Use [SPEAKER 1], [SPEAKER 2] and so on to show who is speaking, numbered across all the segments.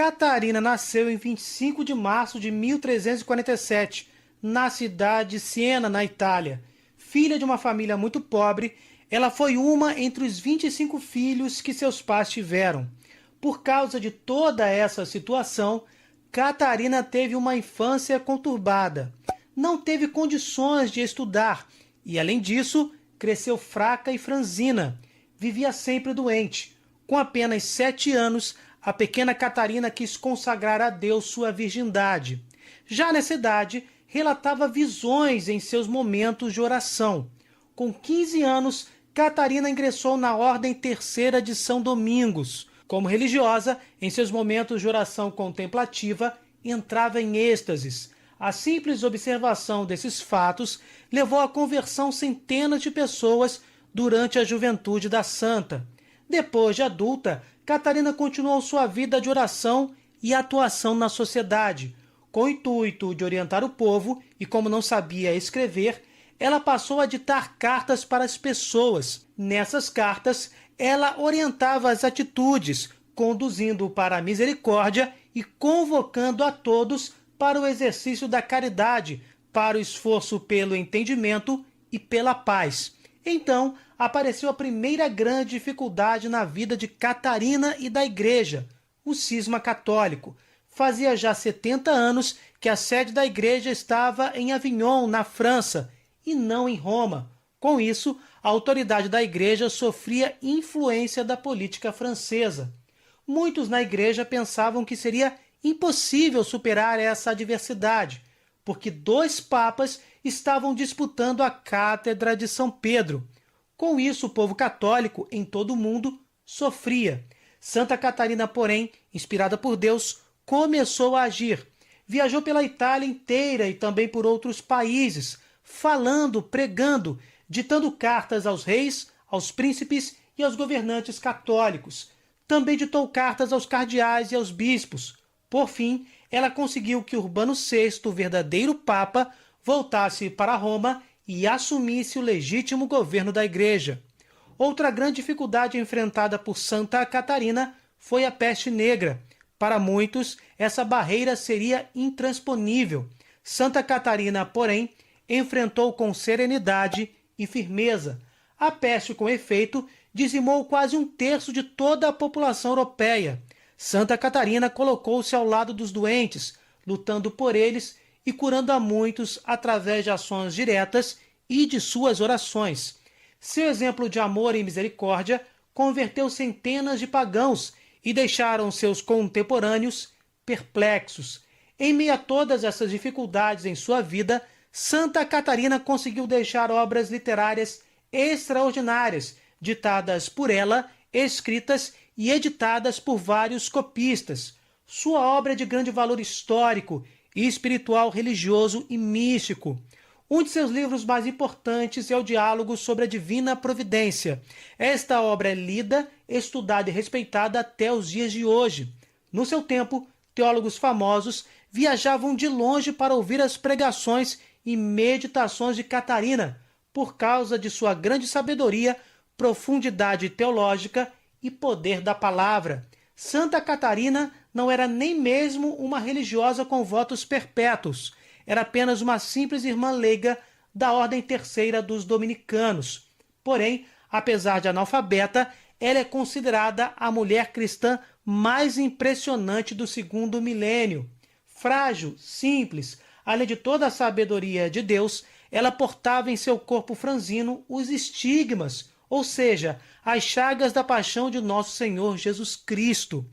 [SPEAKER 1] Catarina nasceu em 25 de março de 1347, na cidade de Siena, na Itália. Filha de uma família muito pobre, ela foi uma entre os 25 filhos que seus pais tiveram. Por causa de toda essa situação, Catarina teve uma infância conturbada. Não teve condições de estudar e, além disso, cresceu fraca e franzina. Vivia sempre doente. Com apenas 7 anos, a pequena Catarina quis consagrar a Deus sua virgindade. Já nessa idade, relatava visões em seus momentos de oração. Com 15 anos, Catarina ingressou na Ordem Terceira de São Domingos. Como religiosa, em seus momentos de oração contemplativa, entrava em êxtases. A simples observação desses fatos levou à conversão centenas de pessoas durante a juventude da santa. Depois de adulta, Catarina continuou sua vida de oração e atuação na sociedade. Com o intuito de orientar o povo, e como não sabia escrever, ela passou a ditar cartas para as pessoas. Nessas cartas, ela orientava as atitudes, conduzindo para a misericórdia e convocando a todos para o exercício da caridade, para o esforço pelo entendimento e pela paz. Então, apareceu a primeira grande dificuldade na vida de Catarina e da Igreja, o cisma católico. Fazia já 70 anos que a sede da Igreja estava em Avignon, na França, e não em Roma. Com isso, a autoridade da Igreja sofria influência da política francesa. Muitos na Igreja pensavam que seria impossível superar essa adversidade, porque 2 papas estavam disputando a cátedra de São Pedro. Com isso, o povo católico em todo o mundo sofria. Santa Catarina, porém, inspirada por Deus, começou a agir. Viajou pela Itália inteira e também por outros países, falando, pregando, ditando cartas aos reis, aos príncipes e aos governantes católicos. Também ditou cartas aos cardeais e aos bispos. Por fim, ela conseguiu que Urbano VI, o verdadeiro Papa, voltasse para Roma e assumisse o legítimo governo da Igreja. Outra grande dificuldade enfrentada por Santa Catarina foi a peste negra. Para muitos, essa barreira seria intransponível. Santa Catarina, porém, enfrentou com serenidade e firmeza. A peste, com efeito, dizimou quase 1/3 de toda a população europeia. Santa Catarina colocou-se ao lado dos doentes, lutando por eles e curando a muitos através de ações diretas e de suas orações. Seu exemplo de amor e misericórdia converteu centenas de pagãos e deixaram seus contemporâneos perplexos. Em meio a todas essas dificuldades em sua vida, Santa Catarina conseguiu deixar obras literárias extraordinárias, ditadas por ela, escritas e editadas por vários copistas. Sua obra é de grande valor histórico, espiritual, religioso e místico. Um de seus livros mais importantes é o Diálogo sobre a Divina Providência. Esta obra é lida, estudada e respeitada até os dias de hoje. No seu tempo, teólogos famosos viajavam de longe para ouvir as pregações e meditações de Catarina, por causa de sua grande sabedoria, profundidade teológica e poder da palavra. Santa Catarina não era nem mesmo uma religiosa com votos perpétuos. Era apenas uma simples irmã leiga da Ordem Terceira dos Dominicanos. Porém, apesar de analfabeta, ela é considerada a mulher cristã mais impressionante do 2º milênio. Frágil, simples, além de toda a sabedoria de Deus, ela portava em seu corpo franzino os estigmas, ou seja, as chagas da paixão de nosso Senhor Jesus Cristo.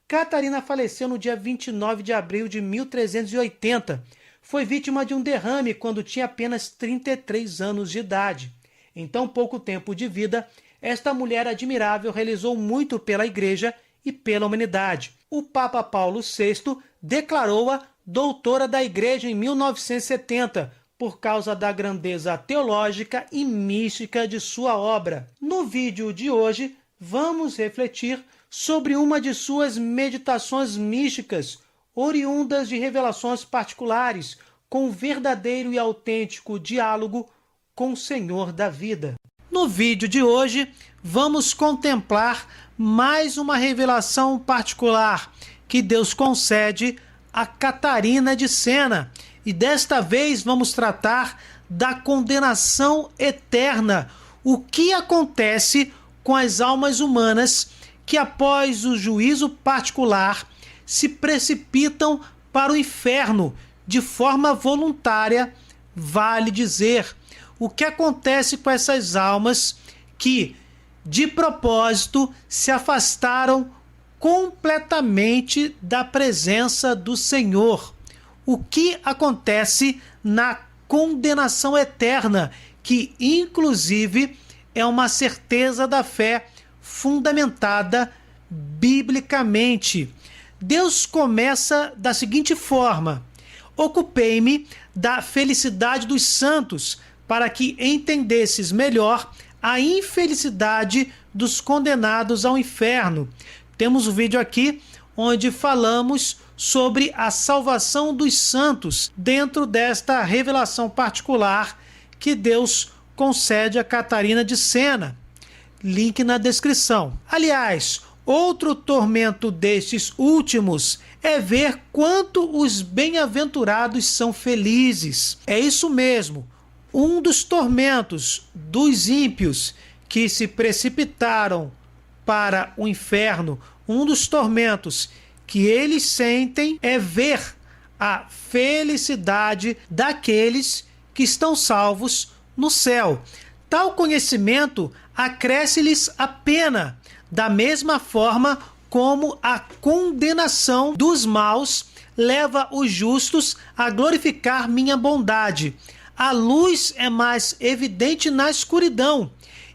[SPEAKER 1] Catarina faleceu no dia 29 de abril de 1380. Foi vítima de um derrame quando tinha apenas 33 anos de idade. Em tão pouco tempo de vida, esta mulher admirável realizou muito pela Igreja e pela humanidade. O Papa Paulo VI declarou-a doutora da Igreja em 1970, por causa da grandeza teológica e mística de sua obra. No vídeo de hoje, vamos refletir sobre uma de suas meditações místicas, oriundas de revelações particulares, com um verdadeiro e autêntico diálogo com o Senhor da vida. No vídeo de hoje, vamos contemplar mais uma revelação particular que Deus concede a Catarina de Sena. E desta vez vamos tratar da condenação eterna. O que acontece com as almas humanas que, após o juízo particular, se precipitam para o inferno de forma voluntária? Vale dizer, o que acontece com essas almas que, de propósito, se afastaram completamente da presença do Senhor? O que acontece na condenação eterna, que inclusive é uma certeza da fé fundamentada biblicamente? Deus começa da seguinte forma: ocupei-me da felicidade dos santos, para que entendesses melhor a infelicidade dos condenados ao inferno. Temos um vídeo aqui onde falamos sobre a salvação dos santos dentro desta revelação particular que Deus concede a Catarina de Sena. Link na descrição. Aliás, outro tormento destes últimos é ver quanto os bem-aventurados são felizes. É isso mesmo. Um dos tormentos dos ímpios que se precipitaram para o inferno, um dos tormentos que eles sentem é ver a felicidade daqueles que estão salvos no céu. Tal conhecimento acresce-lhes a pena, da mesma forma como a condenação dos maus leva os justos a glorificar minha bondade. A luz é mais evidente na escuridão,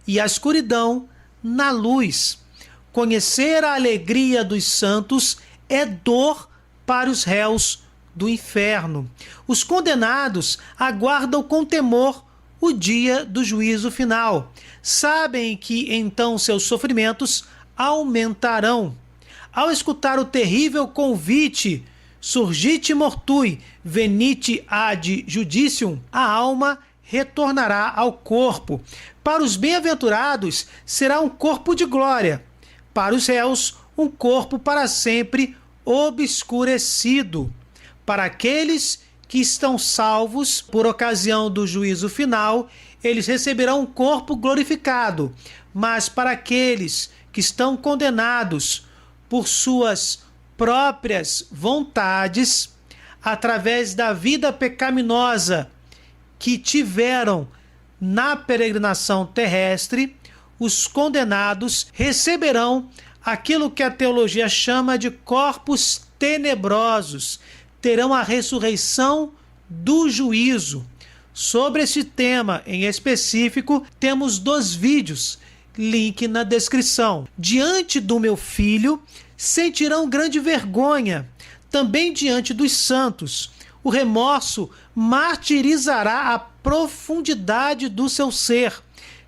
[SPEAKER 1] e a escuridão na luz. Conhecer a alegria dos santos é dor para os réus do inferno. Os condenados aguardam com temor o dia do juízo final. Sabem que então seus sofrimentos aumentarão. Ao escutar o terrível convite, surgite mortui, venite ad judicium, a alma retornará ao corpo. Para os bem-aventurados será um corpo de glória, para os réus um corpo para sempre obscurecido. Para aqueles que estão salvos por ocasião do juízo final, eles receberão um corpo glorificado, mas para aqueles que estão condenados por suas próprias vontades, através da vida pecaminosa que tiveram na peregrinação terrestre, os condenados receberão aquilo que a teologia chama de corpos tenebrosos, terão a ressurreição do juízo. Sobre este tema em específico, temos 2 vídeos, link na descrição. Diante do meu filho sentirão grande vergonha, também diante dos santos. O remorso martirizará a profundidade do seu ser,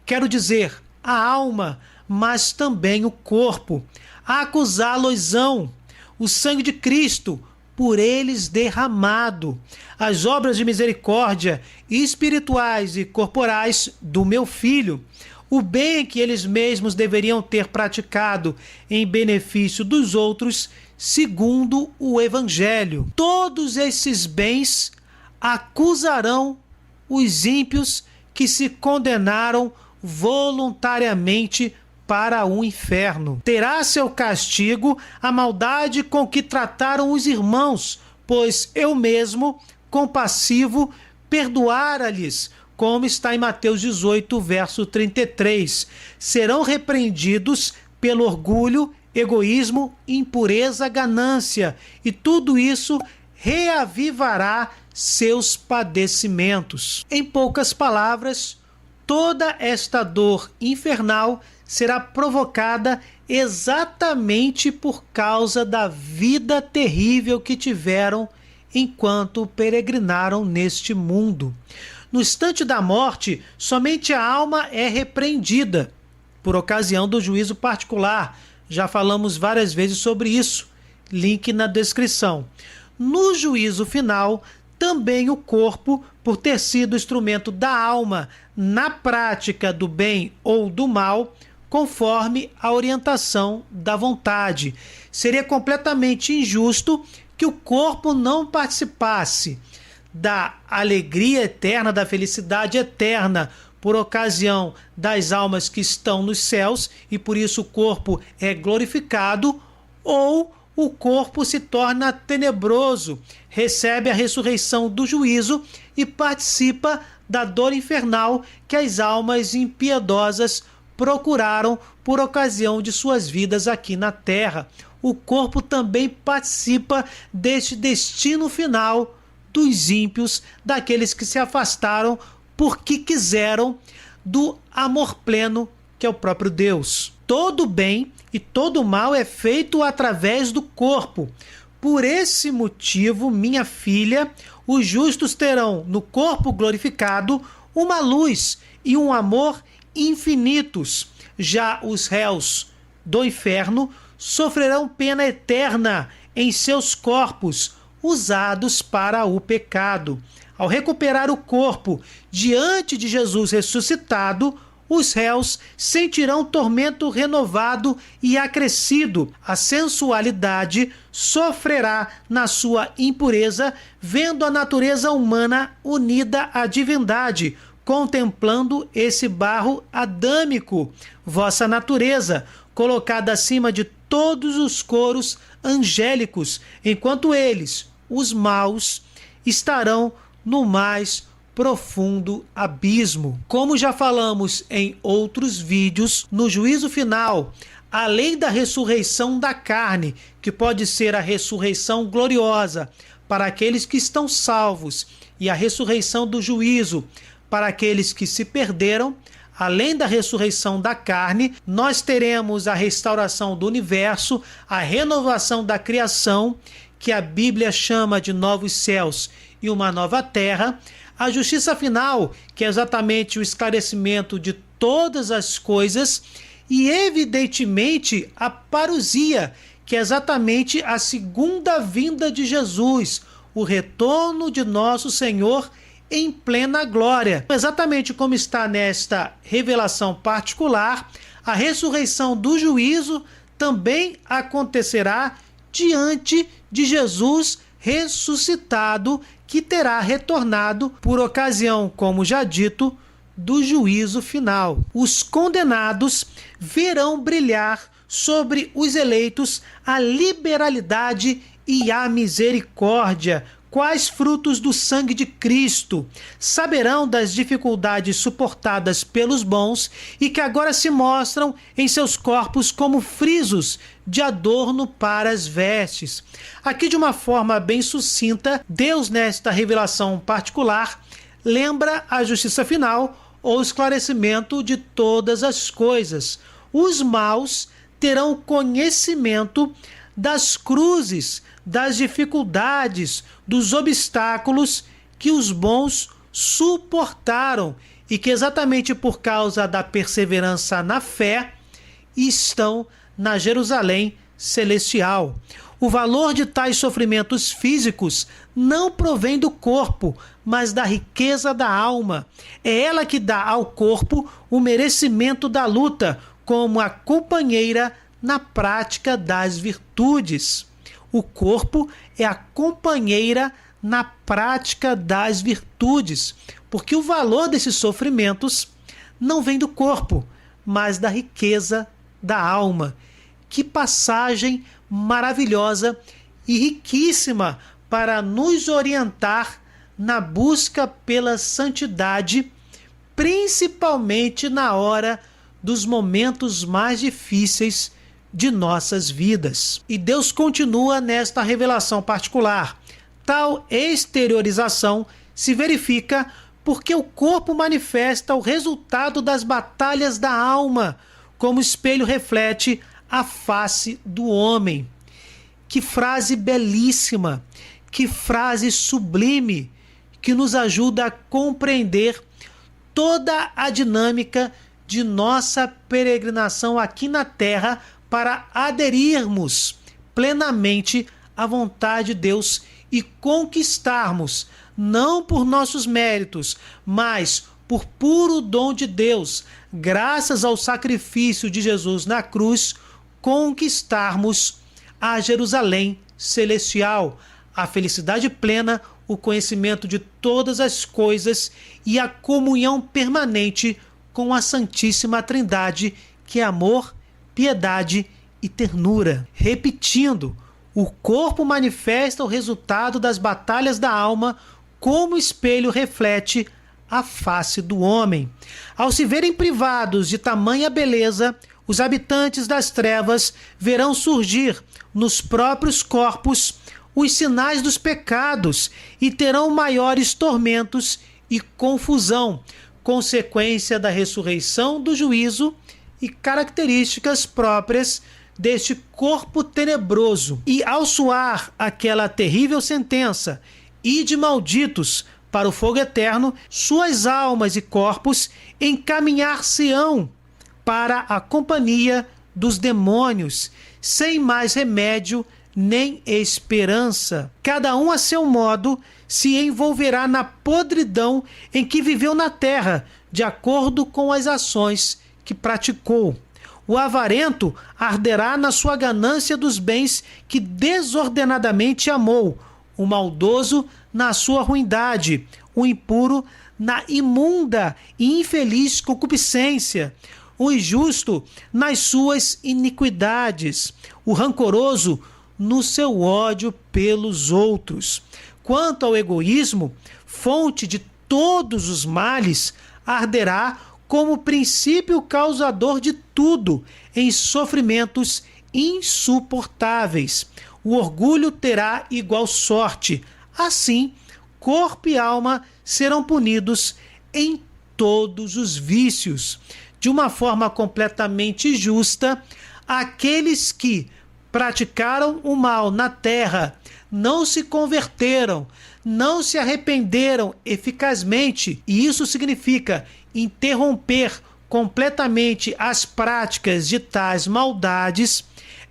[SPEAKER 1] quero dizer, a alma, mas também o corpo. Acusá-los-ão o sangue de Cristo, por eles derramado, as obras de misericórdia espirituais e corporais do meu filho, o bem que eles mesmos deveriam ter praticado em benefício dos outros, segundo o Evangelho. Todos esses bens acusarão os ímpios que se condenaram voluntariamente para o inferno. Terá seu castigo a maldade com que trataram os irmãos, pois eu mesmo, compassivo, perdoara-lhes, como está em Mateus 18, verso 33. Serão repreendidos pelo orgulho, egoísmo, impureza, ganância, e tudo isso reavivará seus padecimentos. Em poucas palavras, toda esta dor infernal será provocada exatamente por causa da vida terrível que tiveram enquanto peregrinaram neste mundo. No instante da morte, somente a alma é repreendida, por ocasião do juízo particular. Já falamos várias vezes sobre isso. Link na descrição. No juízo final, também o corpo, por ter sido instrumento da alma na prática do bem ou do mal, conforme a orientação da vontade. Seria completamente injusto que o corpo não participasse da alegria eterna, da felicidade eterna, por ocasião das almas que estão nos céus, e por isso o corpo é glorificado, ou o corpo se torna tenebroso, recebe a ressurreição do juízo e participa da dor infernal que as almas impiedosas procuraram por ocasião de suas vidas aqui na terra. O corpo também participa deste destino final dos ímpios, daqueles que se afastaram porque quiseram do amor pleno que é o próprio Deus. Todo bem e todo mal é feito através do corpo. Por esse motivo, minha filha, os justos terão no corpo glorificado uma luz e um amor infinitos. Já os réus do inferno sofrerão pena eterna em seus corpos, usados para o pecado. Ao recuperar o corpo diante de Jesus ressuscitado, os réus sentirão tormento renovado e acrescido. A sensualidade sofrerá na sua impureza, vendo a natureza humana unida à divindade, contemplando esse barro adâmico, vossa natureza, colocada acima de todos os coros angélicos, enquanto eles, os maus, estarão no mais profundo abismo. Como já falamos em outros vídeos, no juízo final, além da ressurreição da carne, que pode ser a ressurreição gloriosa para aqueles que estão salvos, e a ressurreição do juízo para aqueles que se perderam, além da ressurreição da carne, nós teremos a restauração do universo, a renovação da criação, que a Bíblia chama de novos céus e uma nova terra, a justiça final, que é exatamente o esclarecimento de todas as coisas, e evidentemente a parousia, que é exatamente a segunda vinda de Jesus, o retorno de nosso Senhor em plena glória. Exatamente como está nesta revelação particular, a ressurreição do juízo também acontecerá diante de Jesus ressuscitado, que terá retornado por ocasião, como já dito, do juízo final. Os condenados verão brilhar sobre os eleitos a liberalidade e a misericórdia, quais frutos do sangue de Cristo. Saberão das dificuldades suportadas pelos bons e que agora se mostram em seus corpos como frisos de adorno para as vestes. Aqui, de uma forma bem sucinta, Deus, nesta revelação particular, lembra a justiça final ou esclarecimento de todas as coisas. Os maus terão conhecimento das cruzes, das dificuldades, dos obstáculos que os bons suportaram e que exatamente por causa da perseverança na fé estão na Jerusalém celestial. O valor de tais sofrimentos físicos não provém do corpo, mas da riqueza da alma. É ela que dá ao corpo o merecimento da luta, como a companheira na prática das virtudes. O corpo é a companheira na prática das virtudes, porque o valor desses sofrimentos não vem do corpo, mas da riqueza da alma. Que passagem maravilhosa e riquíssima para nos orientar na busca pela santidade, principalmente na hora dos momentos mais difíceis de nossas vidas. E Deus continua nesta revelação particular. Tal exteriorização se verifica porque o corpo manifesta o resultado das batalhas da alma, como o espelho reflete a face do homem. Que frase belíssima, que frase sublime, que nos ajuda a compreender toda a dinâmica de nossa peregrinação aqui na Terra para aderirmos plenamente à vontade de Deus e conquistarmos, não por nossos méritos, mas por puro dom de Deus, graças ao sacrifício de Jesus na cruz, conquistarmos a Jerusalém celestial, a felicidade plena, o conhecimento de todas as coisas e a comunhão permanente com a Santíssima Trindade, que é amor, piedade e ternura. Repetindo, o corpo manifesta o resultado das batalhas da alma, como o espelho reflete a face do homem. Ao se verem privados de tamanha beleza, os habitantes das trevas verão surgir nos próprios corpos os sinais dos pecados e terão maiores tormentos e confusão, consequência da ressurreição do juízo e características próprias deste corpo tenebroso. E ao soar aquela terrível sentença, ide malditos para o fogo eterno, suas almas e corpos encaminhar-se-ão para a companhia dos demônios, sem mais remédio nem esperança. Cada um a seu modo se envolverá na podridão em que viveu na terra, de acordo com as ações que praticou. O avarento arderá na sua ganância dos bens que desordenadamente amou, o maldoso na sua ruindade, o impuro na imunda e infeliz concupiscência, o injusto nas suas iniquidades, o rancoroso no seu ódio pelos outros. Quanto ao egoísmo, fonte de todos os males, arderá como princípio causador de tudo, em sofrimentos insuportáveis. O orgulho terá igual sorte. Assim, corpo e alma serão punidos em todos os vícios. De uma forma completamente justa, aqueles que praticaram o mal na terra, não se converteram, não se arrependeram eficazmente, e isso significa interromper completamente as práticas de tais maldades.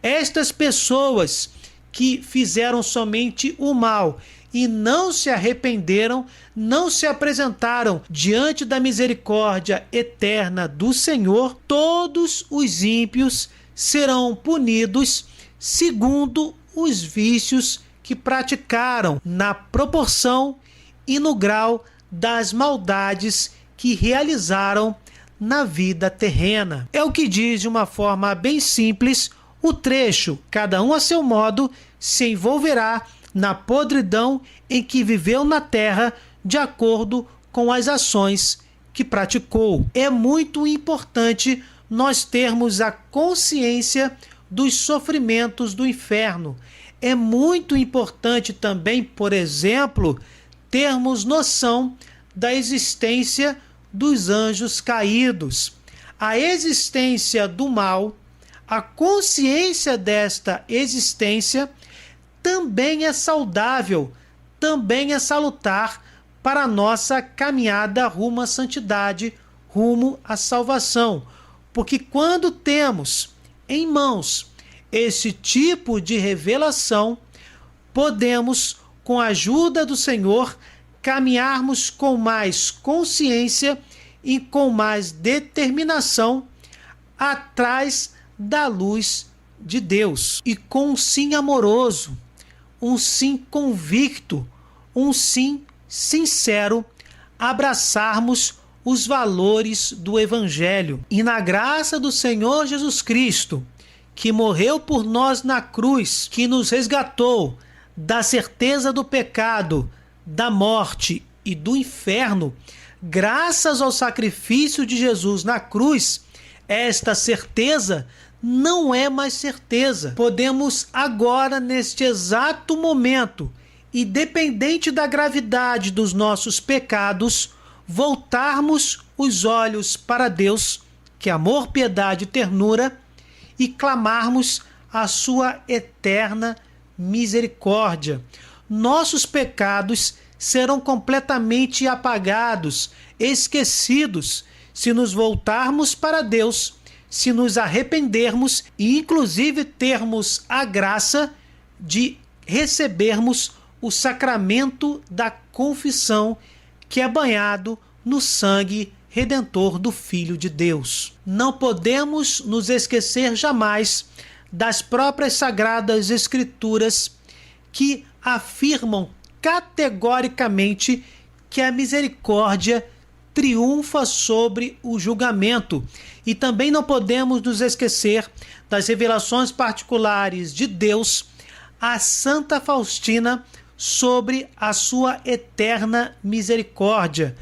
[SPEAKER 1] Estas pessoas que fizeram somente o mal e não se arrependeram, não se apresentaram diante da misericórdia eterna do Senhor, todos os ímpios serão punidos segundo os vícios que praticaram, na proporção e no grau das maldades que realizaram na vida terrena. É o que diz de uma forma bem simples o trecho: cada um a seu modo se envolverá na podridão em que viveu na terra, de acordo com as ações que praticou. É muito importante nós termos a consciência dos sofrimentos do inferno. É muito importante também, por exemplo, termos noção da existência dos anjos caídos. A existência do mal, a consciência desta existência também é saudável, também é salutar para a nossa caminhada rumo à santidade, rumo à salvação. Porque quando temos em mãos esse tipo de revelação, podemos, com a ajuda do Senhor, caminharmos com mais consciência e com mais determinação atrás da luz de Deus. E com um sim amoroso, um sim convicto, um sim sincero, abraçarmos os valores do Evangelho. E na graça do Senhor Jesus Cristo, que morreu por nós na cruz, que nos resgatou da certeza do pecado, da morte e do inferno, graças ao sacrifício de Jesus na cruz, esta certeza não é mais certeza. Podemos agora, neste exato momento, independente da gravidade dos nossos pecados, voltarmos os olhos para Deus, que é amor, piedade e ternura, e clamarmos a sua eterna misericórdia. Nossos pecados serão completamente apagados, esquecidos, se nos voltarmos para Deus, se nos arrependermos e inclusive termos a graça de recebermos o sacramento da confissão, que é banhado no sangue redentor do Filho de Deus. Não podemos nos esquecer jamais das próprias Sagradas Escrituras, que afirmam categoricamente que a misericórdia triunfa sobre o julgamento. E também não podemos nos esquecer das revelações particulares de Deus a Santa Faustina sobre a sua eterna misericórdia.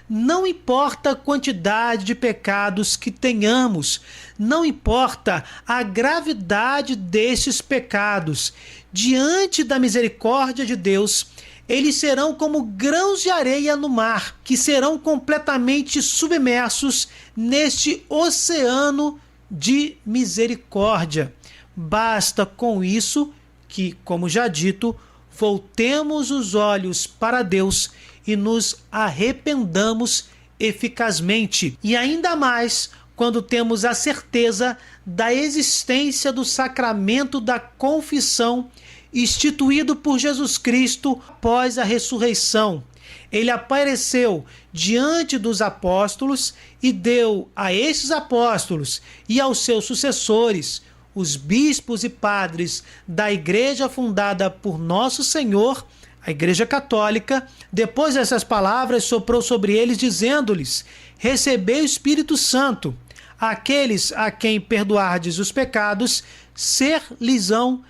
[SPEAKER 1] Não importa a quantidade de pecados que tenhamos, não importa a gravidade destes pecados, diante da misericórdia de Deus, eles serão como grãos de areia no mar, que serão completamente submersos neste oceano de misericórdia. Basta com isso que, como já dito, voltemos os olhos para Deus e nos arrependamos eficazmente. E ainda mais quando temos a certeza da existência do sacramento da confissão instituído por Jesus Cristo após a ressurreição. Ele apareceu diante dos apóstolos e deu a estes apóstolos e aos seus sucessores, os bispos e padres da igreja fundada por Nosso Senhor, a Igreja Católica, depois dessas palavras soprou sobre eles, dizendo-lhes: recebei o Espírito Santo. Aqueles a quem perdoardes os pecados, ser-lhes-ão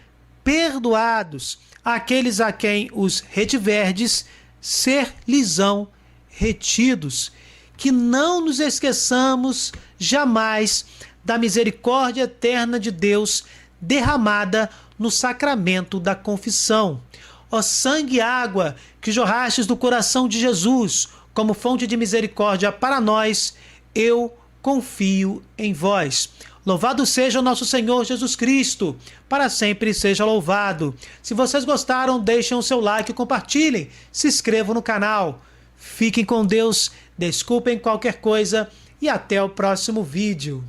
[SPEAKER 1] perdoados. Aqueles a quem os retiverdes, ser-lhes-ão retidos. Que não nos esqueçamos jamais da misericórdia eterna de Deus derramada no sacramento da confissão. Ó sangue e água que jorrastes do coração de Jesus como fonte de misericórdia para nós, eu confio em vós. Louvado seja nosso Senhor Jesus Cristo, para sempre seja louvado. Se vocês gostaram, deixem o seu like e compartilhem. Se inscrevam no canal. Fiquem com Deus, desculpem qualquer coisa e até o próximo vídeo.